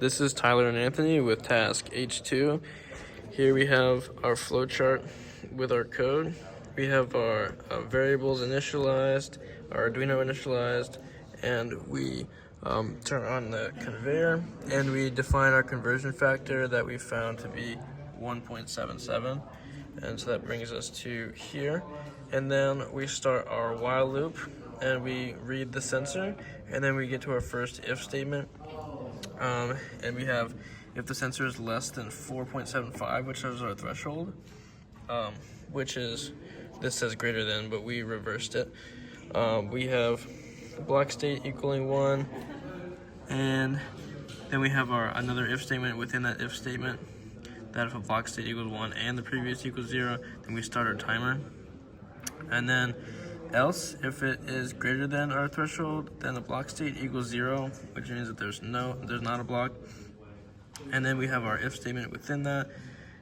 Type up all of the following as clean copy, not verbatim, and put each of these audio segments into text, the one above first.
This is Tyler and Anthony with task H2. Here we have our flowchart with our code. We have our variables initialized, our Arduino initialized, and we turn on the conveyor, and we define our conversion factor that we found to be 1.77. And so that brings us to here. And then we start our while loop, and we read the sensor, and then we get to our first if statement. And we have if the sensor is less than 4.75, which is our threshold, which is, this says greater than, but we reversed it. We have block state equaling 1, and then we have our another if statement within that if statement, that if a block state equals 1 and the previous equals 0, then we start our timer. And then else, if it is greater than our threshold, then the block state equals 0, which means that there's not a block. And then we have our if statement within that,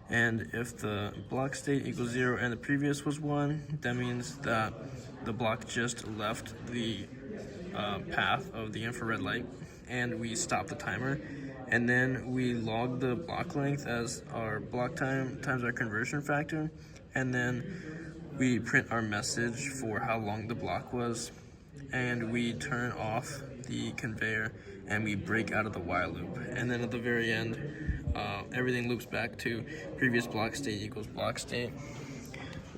and if the block state equals 0 and the previous was 1, that means that the block just left the path of the infrared light, and we stop the timer. And then we log the block length as our block time times our conversion factor, and then we print our message for how long the block was, and we turn off the conveyor, and we break out of the while loop. And then at the very end, everything loops back to previous block state equals block state,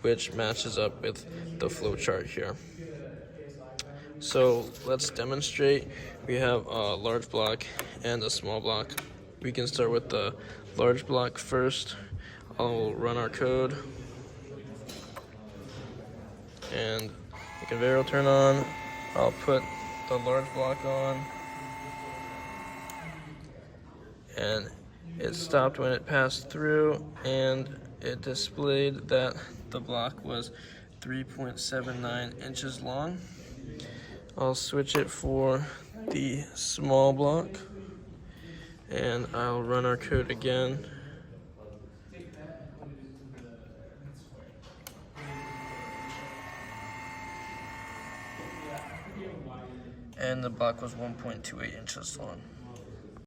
which matches up with the flow chart here. So let's demonstrate. We have a large block and a small block. We can start with the large block first. I'll run our code, and the conveyor will turn on. I'll put the large block on, and it stopped when it passed through, and it displayed that the block was 3.79 inches long. I'll switch it for the small block, and I'll run our code again. And the block was 1.28 inches long.